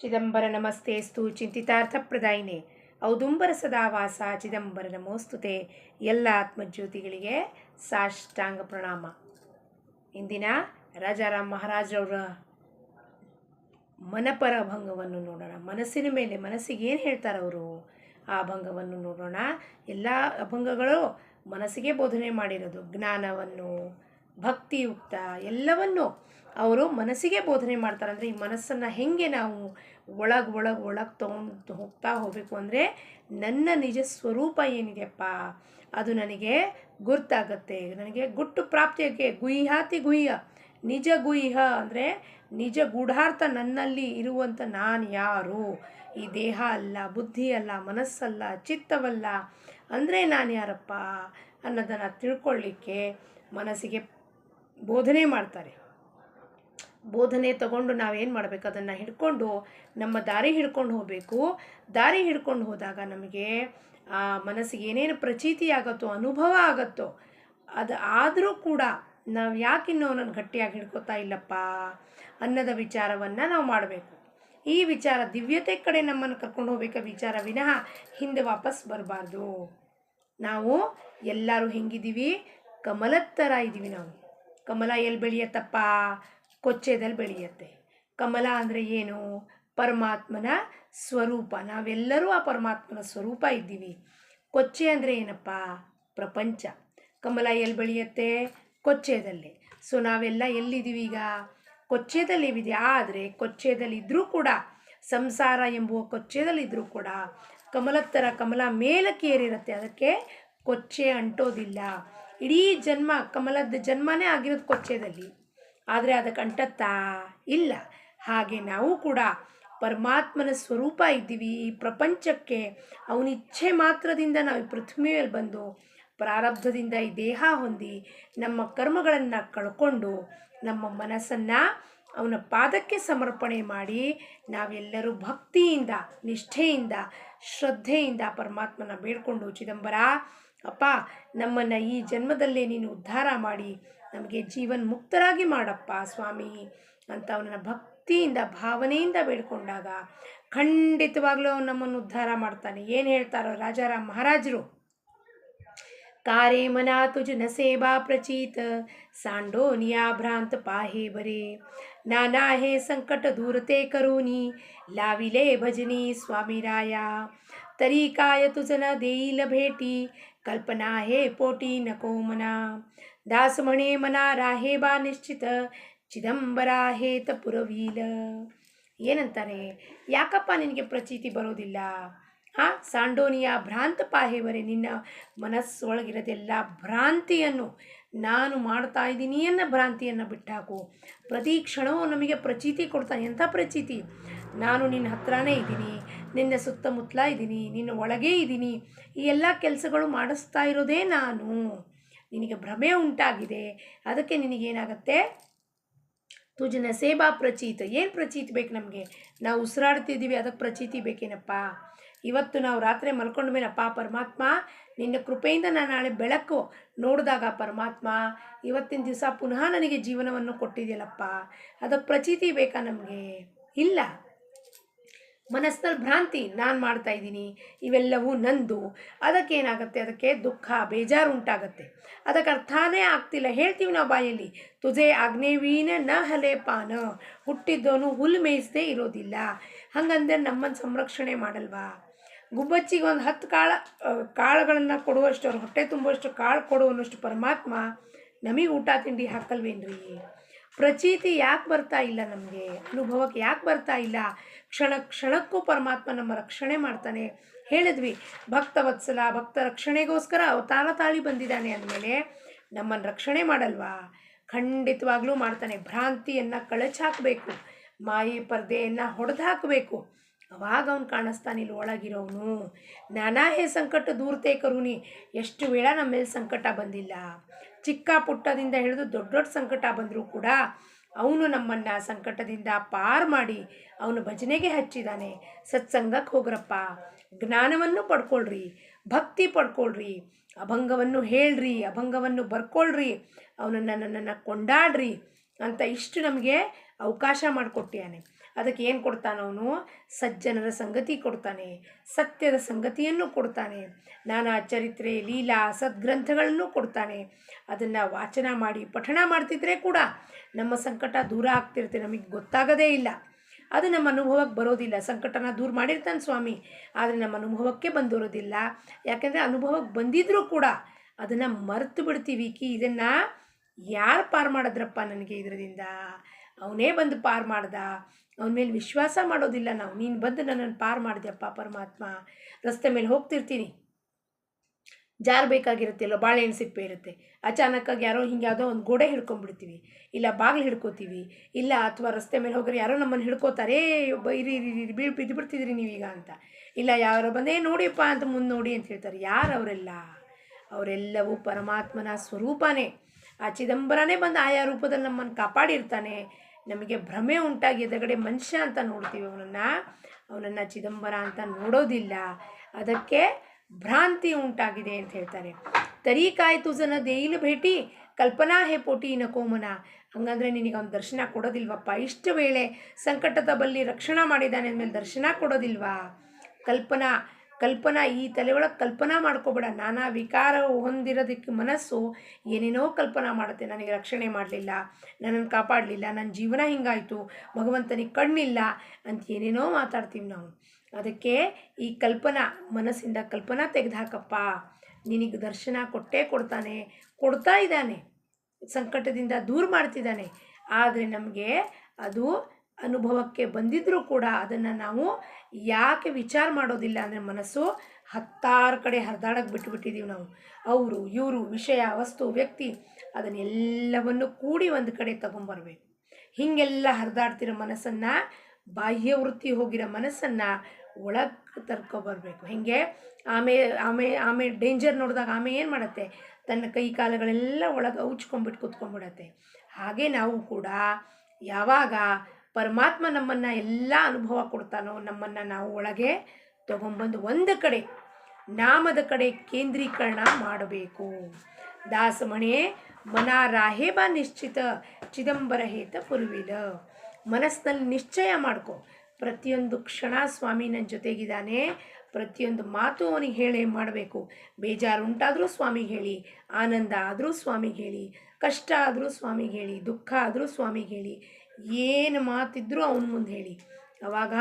ಚಿದಂಬರ ನಮಸ್ತೇಸ್ತು ಚಿಂತಿತಾರ್ಥಪ್ರದಾಯಿನೇ ಔದುಂಬರ ಸದಾವಾಸ ಚಿದಂಬರ ನಮೋಸ್ತುತೆ. ಎಲ್ಲ ಆತ್ಮಜ್ಯೋತಿಗಳಿಗೆ ಸಾಷ್ಟಾಂಗ ಪ್ರಣಾಮ. ಇಂದಿನ ರಾಜಾರಾಮ್ ಮಹಾರಾಜರವರ ಮನಪರ ಅಭಂಗವನ್ನು ನೋಡೋಣ. ಮನಸ್ಸಿನ ಮೇಲೆ ಮನಸ್ಸಿಗೆ ಏನು ಹೇಳ್ತಾರೆ ಅವರು, ಆ ಅಭಂಗವನ್ನು ನೋಡೋಣ. ಎಲ್ಲ ಅಭಂಗಗಳು ಮನಸ್ಸಿಗೆ ಬೋಧನೆ ಮಾಡಿರೋದು. ಜ್ಞಾನವನ್ನು, ಭಕ್ತಿಯುಕ್ತ ಎಲ್ಲವನ್ನು ಅವರು ಮನಸ್ಸಿಗೆ ಬೋಧನೆ ಮಾಡ್ತಾರೆ. ಅಂದರೆ ಈ ಮನಸ್ಸನ್ನು ಹೇಗೆ ನಾವು ಒಳಗೆ ತೊಗೊಂಡು ಹೋಗಬೇಕು ಅಂದರೆ, ನನ್ನ ನಿಜ ಸ್ವರೂಪ ಏನಿದೆಯಪ್ಪ ಅದು ನನಗೆ ಗುರ್ತಾಗತ್ತೆ. ನನಗೆ ಗುಟ್ಟು ಪ್ರಾಪ್ತಿಯಾಗೆ ಗುಹ್ಯಾತಿ ಗುಹ್ಯ ನಿಜ ಗುಹ್ಯ ಅಂದರೆ ನಿಜ ಗೂಢಾರ್ಥ ನನ್ನಲ್ಲಿ ಇರುವಂಥ ನಾನು ಯಾರು, ಈ ದೇಹ ಅಲ್ಲ, ಬುದ್ಧಿ ಅಲ್ಲ, ಮನಸ್ಸಲ್ಲ, ಚಿತ್ತವಲ್ಲ ಅಂದರೆ ನಾನು ಯಾರಪ್ಪ ಅನ್ನೋದನ್ನು ತಿಳ್ಕೊಳ್ಳಿಕ್ಕೆ ಮನಸ್ಸಿಗೆ ಬೋಧನೆ ಮಾಡ್ತಾರೆ. ಬೋಧನೆ ತಗೊಂಡು ನಾವೇನು ಮಾಡಬೇಕು, ಅದನ್ನು ಹಿಡ್ಕೊಂಡು ನಮ್ಮ ದಾರಿ ಹಿಡ್ಕೊಂಡು ಹೋಗಬೇಕು. ದಾರಿ ಹಿಡ್ಕೊಂಡು ಹೋದಾಗ ನಮಗೆ ಆ ಮನಸ್ಸಿಗೆ ಏನೇನು ಪ್ರಚೀತಿ ಆಗುತ್ತೋ, ಅನುಭವ ಆಗುತ್ತೋ, ಅದು ಆದರೂ ಕೂಡ ನಾವು ಯಾಕಿನ್ನೂ ಅವನನ್ನು ಗಟ್ಟಿಯಾಗಿ ಹಿಡ್ಕೊತಾ ಇಲ್ಲಪ್ಪ ಅನ್ನೋದ ವಿಚಾರವನ್ನು ನಾವು ಮಾಡಬೇಕು. ಈ ವಿಚಾರ ದಿವ್ಯತೆ ಕಡೆ ನಮ್ಮನ್ನು ಕರ್ಕೊಂಡು ಹೋಗ್ಬೇಕು ವಿಚಾರ ವಿನಃ ಹಿಂದೆ ವಾಪಸ್ ಬರಬಾರ್ದು. ನಾವು ಎಲ್ಲರೂ ಹೆಂಗಿದ್ದೀವಿ, ಕಮಲದ ಥರ ಇದ್ದೀವಿ. ನಾವು ಕಮಲ ಎಲ್ಲಿ ಬೆಳೆಯತ್ತಪ್ಪ, ಕೊಚ್ಚೆದಲ್ಲಿ ಬೆಳೆಯುತ್ತೆ. ಕಮಲ ಅಂದರೆ ಏನು, ಪರಮಾತ್ಮನ ಸ್ವರೂಪ. ನಾವೆಲ್ಲರೂ ಆ ಪರಮಾತ್ಮನ ಸ್ವರೂಪ ಇದ್ದೀವಿ. ಕೊಚ್ಚೆ ಅಂದರೆ ಏನಪ್ಪ, ಪ್ರಪಂಚ. ಕಮಲ ಎಲ್ಲಿ ಬೆಳೆಯುತ್ತೆ, ಕೊಚ್ಚೆದಲ್ಲಿ. ಸೊ ನಾವೆಲ್ಲ ಎಲ್ಲಿದ್ದೀವಿ ಈಗ, ಕೊಚ್ಚೆದಲ್ಲಿದೆ. ಆದರೆ ಕೊಚ್ಚೆದಲ್ಲಿದ್ದರೂ ಕೂಡ, ಸಂಸಾರ ಎಂಬುವ ಕೊಚ್ಚೆದಲ್ಲಿದ್ದರೂ ಕೂಡ ಕಮಲದ ಥರ ಕಮಲ ಮೇಲಕ್ಕೆ ಏರಿರುತ್ತೆ, ಅದಕ್ಕೆ ಕೊಚ್ಚೆ ಅಂಟೋದಿಲ್ಲ. ಇಡೀ ಜನ್ಮ ಕಮಲದ ಜನ್ಮನೇ ಆಗಿರೋದು ಕೊಚ್ಚೆದಲ್ಲಿ, ಆದರೆ ಅದಕ್ಕೆ ಅಂಟತ್ತಾ ಇಲ್ಲ. ಹಾಗೆ ನಾವು ಕೂಡ ಪರಮಾತ್ಮನ ಸ್ವರೂಪ ಇದ್ದೀವಿ. ಈ ಪ್ರಪಂಚಕ್ಕೆ ಅವನ ಇಚ್ಛೆ ಮಾತ್ರದಿಂದ ನಾವು ಈ ಪೃಥ್ವಿ ಮೇಲೆ ಬಂದು ಪ್ರಾರಬ್ಧದಿಂದ ಈ ದೇಹ ಹೊಂದಿ ನಮ್ಮ ಕರ್ಮಗಳನ್ನು ಕಳ್ಕೊಂಡು ನಮ್ಮ ಮನಸ್ಸನ್ನು ಅವನ ಪಾದಕ್ಕೆ ಸಮರ್ಪಣೆ ಮಾಡಿ ನಾವೆಲ್ಲರೂ ಭಕ್ತಿಯಿಂದ, ನಿಷ್ಠೆಯಿಂದ, ಶ್ರದ್ಧೆಯಿಂದ ಪರಮಾತ್ಮನ ಬೇಡ್ಕೊಂಡು, ಚಿದಂಬರ ಅಪ್ಪ ನಮ್ಮನ್ನು ಈ ಜನ್ಮದಲ್ಲೇ ನೀನು ಉದ್ಧಾರ ಮಾಡಿ ನಮಗೆ ಜೀವನ್ ಮುಕ್ತರಾಗಿ ಮಾಡಪ್ಪ ಸ್ವಾಮಿ ಅಂತ ಅವನನ್ನು ಭಕ್ತಿಯಿಂದ, ಭಾವನೆಯಿಂದ ಬೇಡ್ಕೊಂಡಾಗ ಖಂಡಿತವಾಗ್ಲೂ ಅವನು ನಮ್ಮನ್ನು ಉದ್ಧಾರ ಮಾಡ್ತಾನೆ. ಏನು ಹೇಳ್ತಾರೋ ರಾಜಾರಾಮ್ ಮಹಾರಾಜರು, कारे मना तुझ न सेवा प्रचीत सांडो निया भ्रांत पाहे बरे नाना हे संकट दूरते करूनी लाविले भजनी स्वामी राया तरी काय तुझ न देईल भेटी कल्पना हे पोटी नको मना दास म्हणे मना राहे बा निश्चित ಚಿದಂಬರ ಹೇತ ಪುರವೀಲ. ಏನಂತಾರೆ, ಯಾಕಪ್ಪ ನಿನಗೆ ಪ್ರಚೀತಿ ಬರೋದಿಲ್ಲ? ಸಾಂಡೋನಿಯ ಭ್ರಾಂತ ಪಾಹೇವರೆ, ನಿನ್ನ ಮನಸ್ಸೊಳಗಿರೋದೆಲ್ಲ ಭ್ರಾಂತಿಯನ್ನು ನಾನು ಮಾಡ್ತಾ ಇದ್ದೀನಿ ಅನ್ನೋ ಭ್ರಾಂತಿಯನ್ನು ಬಿಟ್ಟಾಕು. ಪ್ರತಿ ಕ್ಷಣವೂ ನಮಗೆ ಪ್ರಚೀತಿ ಕೊಡ್ತಾನೆ. ಎಂಥ ಪ್ರಚೀತಿ? ನಾನು ನಿನ್ನ ಹತ್ರನೇ ಇದ್ದೀನಿ, ನಿನ್ನ ಸುತ್ತಮುತ್ತಲ ಇದ್ದೀನಿ, ನಿನ್ನ ಒಳಗೇ ಇದ್ದೀನಿ, ಈ ಎಲ್ಲ ಕೆಲಸಗಳು ಮಾಡಿಸ್ತಾ ಇರೋದೇ ನಾನು. ನಿನಗೆ ಭ್ರಮೆ ಉಂಟಾಗಿದೆ, ಅದಕ್ಕೆ ನಿನಗೇನಾಗತ್ತೆ, ತುಜನ ಸೇಬಾ ಪ್ರಚೀತ. ಏನು ಪ್ರಚೀತಿ ಬೇಕು ನಮಗೆ? ನಾವು ಉಸಿರಾಡ್ತಿದ್ದೀವಿ, ಅದಕ್ಕೆ ಪ್ರಚೀತಿ ಬೇಕೇನಪ್ಪ? ಇವತ್ತು ನಾವು ರಾತ್ರಿ ಮಲ್ಕೊಂಡ ಮೇಲಪ್ಪ ಪರಮಾತ್ಮ ನಿನ್ನ ಕೃಪೆಯಿಂದ ನಾನು ನಾಳೆ ಬೆಳಕು ನೋಡಿದಾಗ ಪರಮಾತ್ಮ ಇವತ್ತಿನ ದಿವಸ ಪುನಃ ನನಗೆ ಜೀವನವನ್ನು ಕೊಟ್ಟಿದೆಯಲ್ಲಪ್ಪ, ಅದಕ್ಕೆ ಪ್ರಚೀತಿ ಬೇಕಾ ನಮಗೆ? ಇಲ್ಲ. ಮನಸ್ಸಿನಲ್ಲಿ ಭ್ರಾಂತಿ, ನಾನು ಮಾಡ್ತಾ ಇದ್ದೀನಿ, ಇವೆಲ್ಲವೂ ನಂದು. ಅದಕ್ಕೇನಾಗುತ್ತೆ, ಅದಕ್ಕೆ ದುಃಖ, ಬೇಜಾರು ಉಂಟಾಗತ್ತೆ. ಅದಕ್ಕೆ ಅರ್ಥನೇ ಆಗ್ತಿಲ್ಲ. ಹೇಳ್ತೀವಿ ನಾವು ಬಾಯಲ್ಲಿ, ತುಜೆ ಆಗ್ನೇವೀನ ನ ಹಲೆ ಪಾನ, ಹುಟ್ಟಿದ್ದವನು ಹುಲ್ಲು ಮೇಯಿಸದೇ ಇರೋದಿಲ್ಲ. ಹಂಗಂದ್ರೆ ನಮ್ಮನ್ನು ಸಂರಕ್ಷಣೆ ಮಾಡಲ್ವಾ? ಗುಬ್ಬಚ್ಚಿಗೆ ಒಂದು 10 ಕಾಳುಗಳನ್ನು ಕೊಡುವಷ್ಟು, ಅವ್ರ ಹೊಟ್ಟೆ ತುಂಬುವಷ್ಟು ಕಾಳು ಕೊಡುವಷ್ಟು ಪರಮಾತ್ಮ ನಮಗೆ ಊಟ ತಿಂಡಿ ಹಾಕಲ್ವೇನ್ರಿ? ಪ್ರಚೀತಿ ಯಾಕೆ ಬರ್ತಾ ಇಲ್ಲ ನಮಗೆ? ಅನುಭವಕ್ಕೆ ಯಾಕೆ ಬರ್ತಾ ಇಲ್ಲ? ಕ್ಷಣಕ್ಕೂ ಪರಮಾತ್ಮ ನಮ್ಮ ರಕ್ಷಣೆ ಮಾಡ್ತಾನೆ. ಹೇಳಿದ್ವಿ, ಭಕ್ತವತ್ಸಲ, ಭಕ್ತ ರಕ್ಷಣೆಗೋಸ್ಕರ ಅವತಾರ ತಾಳಿ ಬಂದಿದ್ದಾನೆ ಅಂದಮೇಲೆ ನಮ್ಮನ್ನು ರಕ್ಷಣೆ ಮಾಡಲ್ವಾ? ಖಂಡಿತವಾಗ್ಲೂ ಮಾಡ್ತಾನೆ. ಭ್ರಾಂತಿಯನ್ನು ಕಳಚಾಕಬೇಕು, ಮಾಯೆ ಪರ್ದೆಯನ್ನು ಹೊಡೆದು ಹಾಕಬೇಕು. ಅವಾಗ ಅವನು ಕಾಣಿಸ್ತಾನೆ ಇಲ್ಲಿ ಒಳಗಿರೋನು. ನಾನಾ ಹೇ ಸಂಕಟ ದೂರತೆ ಕರುನಿ. ಎಷ್ಟು ವೇಳ ನಮ್ಮ ಮೇಲೆ ಸಂಕಟ ಬಂದಿಲ್ಲ, ಚಿಕ್ಕ ಪುಟ್ಟದಿಂದ ಹಿಡಿದು ದೊಡ್ಡ ದೊಡ್ಡ ಸಂಕಟ ಬಂದರೂ ಕೂಡ ಅವನು ನಮ್ಮನ್ನು ಸಂಕಟದಿಂದ ಪಾರು ಮಾಡಿ ಅವನು ಭಜನೆಗೆ ಹಚ್ಚಿದ್ದಾನೆ. ಸತ್ಸಂಗಕ್ಕೆ ಹೋಗ್ರಪ್ಪ, ಜ್ಞಾನವನ್ನು ಪಡ್ಕೊಳ್ರಿ, ಭಕ್ತಿ ಪಡ್ಕೊಳ್ರಿ, ಅಭಂಗವನ್ನು ಹೇಳ್ರಿ, ಅಭಂಗವನ್ನು ಬರ್ಕೊಳ್ರಿ, ಅವನನ್ನು ನನ್ನನ್ನು ಕೊಂಡಾಡ್ರಿ ಅಂತ ಇಷ್ಟು ನಮಗೆ ಅವಕಾಶ ಮಾಡಿಕೊಟ್ಟಿಯಾನೆ. ಅದಕ್ಕೆ ಏನು ಕೊಡ್ತಾನವನು? ಸಜ್ಜನರ ಸಂಗತಿ ಕೊಡ್ತಾನೆ, ಸತ್ಯದ ಸಂಗತಿಯನ್ನು ಕೊಡ್ತಾನೆ, ನಾನಾ ಚರಿತ್ರೆ ಲೀಲಾ ಸದ್ಗ್ರಂಥಗಳನ್ನು ಕೊಡ್ತಾನೆ. ಅದನ್ನು ವಾಚನ ಮಾಡಿ ಪಠಣ ಮಾಡ್ತಿದ್ರೆ ಕೂಡ ನಮ್ಮ ಸಂಕಟ ದೂರ ಆಗ್ತಿರುತ್ತೆ, ನಮಗೆ ಗೊತ್ತಾಗದೇ ಇಲ್ಲ. ಅದು ನಮ್ಮ ಅನುಭವಕ್ಕೆ ಬರೋದಿಲ್ಲ. ಸಂಕಟನ ದೂರ ಮಾಡಿರ್ತಾನೆ ಸ್ವಾಮಿ, ಆದರೆ ನಮ್ಮ ಅನುಭವಕ್ಕೆ ಬಂದಿರೋದಿಲ್ಲ. ಯಾಕೆಂದರೆ ಅನುಭವಕ್ಕೆ ಬಂದಿದ್ರೂ ಕೂಡ ಅದನ್ನು ಮರೆತು ಬಿಡ್ತೀವಿ. ಇದನ್ನು ಯಾರು ಪಾರು ಮಾಡಿದ್ರಪ್ಪ ನನಗೆ ಇದರಿಂದ? ಅವನೇ ಬಂದು ಪಾರು ಮಾಡ್ದ. ಅವನ ಮೇಲೆ ವಿಶ್ವಾಸ ಮಾಡೋದಿಲ್ಲ ನಾವು. ನೀನು ಬಂದು ನನ್ನನ್ನು ಪಾರು ಮಾಡಿದ್ಯಪ್ಪ ಪರಮಾತ್ಮ. ರಸ್ತೆ ಮೇಲೆ ಹೋಗ್ತಿರ್ತೀನಿ, ಜಾರಬೇಕಾಗಿರುತ್ತೆ, ಇಲ್ಲ ಬಾಳೆಹಣ್ಣು ಸಿಪ್ಪೆ ಇರುತ್ತೆ, ಅಚಾನಕ್ಕಾಗಿ ಯಾರೋ ಹಿಂಗೆ ಯಾವುದೋ ಒಂದು ಗೋಡೆ ಹಿಡ್ಕೊಂಡ್ಬಿಡ್ತೀವಿ, ಇಲ್ಲ ಬಾಗಿಲು ಹಿಡ್ಕೋತೀವಿ, ಇಲ್ಲ ಅಥವಾ ರಸ್ತೆ ಮೇಲೆ ಹೋಗ್ರೆ ಯಾರೋ ನಮ್ಮನ್ನು ಹಿಡ್ಕೋತಾರೆ, ಇರಿ ಬಿದ್ದು ಬಿಡ್ತಿದ್ರಿ ನೀವೀಗ ಅಂತ, ಇಲ್ಲ ಯಾರೋ ಬಂದೇ ನೋಡಿಯಪ್ಪ ಅಂತ ಮುಂದೆ ನೋಡಿ ಅಂತ ಹೇಳ್ತಾರೆ. ಯಾರು ಅವರೆಲ್ಲ? ಅವರೆಲ್ಲವೂ ಪರಮಾತ್ಮನ ಸ್ವರೂಪನೇ. ಆ ಚಿದಂಬರನೇ ಬಂದು ಆಯಾ ರೂಪದಲ್ಲಿ ನಮ್ಮನ್ನು ಕಾಪಾಡಿರ್ತಾನೆ. ನಮಗೆ ಭ್ರಮೆ ಉಂಟಾಗಿ ಎದುರುಗಡೆ ಮನುಷ್ಯ ಅಂತ ನೋಡ್ತೀವಿ, ಅವನನ್ನು ಚಿದಂಬರ ಅಂತ ನೋಡೋದಿಲ್ಲ. ಅದಕ್ಕೆ ಭ್ರಾಂತಿ ಉಂಟಾಗಿದೆ ಅಂತ ಹೇಳ್ತಾರೆ. ತರೀಕಾಯ್ತು ಜನ ದೇಯಿಲು ಭೇಟಿ ಕಲ್ಪನಾ ಹೇ ಪೋಟಿ ನಕೋಮನ. ಹಂಗಂದ್ರೆ ನಿನಗೆ ಅವ್ನು ದರ್ಶನ ಕೊಡೋದಿಲ್ವಪ್ಪ? ಇಷ್ಟು ವೇಳೆ ಸಂಕಟದ ಬಲ್ಲಿ ರಕ್ಷಣಾ ಮಾಡಿದ್ದಾನೆ ಅಂದಮೇಲೆ ದರ್ಶನ ಕೊಡೋದಿಲ್ವಾ? ಕಲ್ಪನಾ ಈ ತಲೆ ಒಳಗೆ ಕಲ್ಪನಾ ಮಾಡ್ಕೋಬೇಡ. ನಾನಾ ವಿಕಾರ ಹೊಂದಿರೋದಕ್ಕೆ ಮನಸ್ಸು ಏನೇನೋ ಕಲ್ಪನಾ ಮಾಡುತ್ತೆ. ನನಗೆ ರಕ್ಷಣೆ ಮಾಡಲಿಲ್ಲ, ನನ್ನನ್ನು ಕಾಪಾಡಲಿಲ್ಲ, ನನ್ನ ಜೀವನ ಹಿಂಗಾಯಿತು, ಭಗವಂತನಿಗೆ ಕಣ್ಣಿಲ್ಲ ಅಂತ ಏನೇನೋ ಮಾತಾಡ್ತೀವಿ ನಾವು. ಅದಕ್ಕೆ ಈ ಮನಸ್ಸಿಂದ ಕಲ್ಪನಾ ತೆಗೆದುಹಾಕಪ್ಪ. ನಿನಗೆ ದರ್ಶನ ಕೊಡ್ತಾ ಇದ್ದಾನೆ, ಸಂಕಟದಿಂದ ದೂರ ಮಾಡ್ತಿದ್ದಾನೆ. ಆದರೆ ನಮಗೆ ಅದು ಅನುಭವಕ್ಕೆ ಬಂದಿದ್ದರೂ ಕೂಡ ಅದನ್ನು ನಾವು ಯಾಕೆ ವಿಚಾರ ಮಾಡೋದಿಲ್ಲ ಅಂದರೆ ಮನಸ್ಸು 10 ಕಡೆ ಹರಿದಾಡಕ್ಕೆ ಬಿಟ್ಟುಬಿಟ್ಟಿದ್ದೀವಿ ನಾವು. ಅವರು ಇವರು ವಿಷಯ ವಸ್ತು ವ್ಯಕ್ತಿ ಅದನ್ನೆಲ್ಲವನ್ನು ಕೂಡಿ ಒಂದು ಕಡೆ ತಗೊಂಬರ್ಬೇಕು. ಹೀಗೆಲ್ಲ ಹರಿದಾಡ್ತಿರೋ ಮನಸ್ಸನ್ನು, ಬಾಹ್ಯ ವೃತ್ತಿ ಹೋಗಿರೋ ಮನಸ್ಸನ್ನು ಒಳಗೆ ತರ್ಕೊಬರ್ಬೇಕು. ಹೇಗೆ ಆಮೆ ಡೇಂಜರ್ ನೋಡಿದಾಗ ಆಮೆ ಏನು ಮಾಡುತ್ತೆ? ತನ್ನ ಕೈ ಕಾಲುಗಳೆಲ್ಲ ಒಳಗೆ ಔಚ್ಕೊಂಡ್ಬಿಟ್ಟು ಕೂತ್ಕೊಂಡ್ಬಿಡತ್ತೆ. ಹಾಗೆ ನಾವು ಕೂಡ ಯಾವಾಗ ಪರಮಾತ್ಮ ನಮ್ಮನ್ನು ಎಲ್ಲ ಅನುಭವ ಕೊಡ್ತಾನೋ, ನಮ್ಮನ್ನು ನಾವು ಒಳಗೆ ತಗೊಂಬಂದು ಒಂದು ಕಡೆ ನಾಮದ ಕಡೆ ಕೇಂದ್ರೀಕರಣ ಮಾಡಬೇಕು. ದಾಸಮಣೆ ಮನ ರಾಹೇ ಬಾ ನಿಶ್ಚಿತ ಚಿದಂಬರ ಹೇತ ಪುರುವಿಲ. ಮನಸ್ಸಿನಲ್ಲಿ ನಿಶ್ಚಯ ಮಾಡ್ಕೊ, ಪ್ರತಿಯೊಂದು ಕ್ಷಣ ಸ್ವಾಮಿ ನನ್ನ ಜೊತೆಗಿದ್ದಾನೆ, ಪ್ರತಿಯೊಂದು ಮಾತು ಅವನಿಗೆ ಹೇಳೇ ಮಾಡಬೇಕು. ಬೇಜಾರು ಉಂಟಾದರೂ ಸ್ವಾಮಿಗೆ ಹೇಳಿ, ಆನಂದ ಆದರೂ ಸ್ವಾಮಿಗೆ ಹೇಳಿ, ಕಷ್ಟ ಆದರೂ ಸ್ವಾಮಿಗೆ ಹೇಳಿ, ದುಃಖ ಆದರೂ ಸ್ವಾಮಿಗೆ ಹೇಳಿ, ಏನು ಮಾತಿದ್ರೂ ಅವನ ಮುಂದೆ ಹೇಳಿ. ಆವಾಗ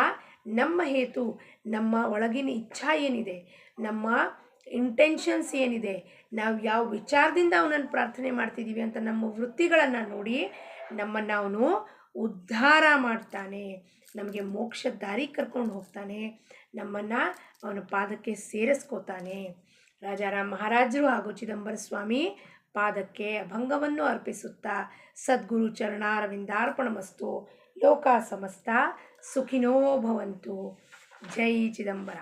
ನಮ್ಮ ಹೇತು, ನಮ್ಮ ಒಳಗಿನ ಇಚ್ಛಾ ಏನಿದೆ, ನಮ್ಮ ಇಂಟೆನ್ಷನ್ಸ್ ಏನಿದೆ, ನಾವು ಯಾವ ವಿಚಾರದಿಂದ ಅವನನ್ನು ಪ್ರಾರ್ಥನೆ ಮಾಡ್ತಿದ್ದೀವಿ ಅಂತ ನಮ್ಮ ವೃತ್ತಿಗಳನ್ನು ನೋಡಿ ನಮ್ಮನ್ನು ಅವನು ಉದ್ಧಾರ ಮಾಡ್ತಾನೆ, ನಮಗೆ ಮೋಕ್ಷದ ದಾರಿ ಕರ್ಕೊಂಡು ಹೋಗ್ತಾನೆ, ನಮ್ಮನ್ನು ಅವನ ಪಾದಕ್ಕೆ ಸೇರಿಸ್ಕೋತಾನೆ. ರಾಜಾರಾಮ್ ಮಹಾರಾಜರು ಹಾಗೂ ಚಿದಂಬರ ಸ್ವಾಮಿ ಪಾದಕ್ಕೆ ಅಭಂಗವನ್ನು ಅರ್ಪಿಸುತ್ತಾ ಸದ್ಗುರು ಚರಣಾರವಿಂದಾರ್ಪಣಮಸ್ತು. ಲೋಕ ಸಮಸ್ತ ಸುಖಿನೋ ಭವಂತು. ಜೈ ಚಿದಂಬರ.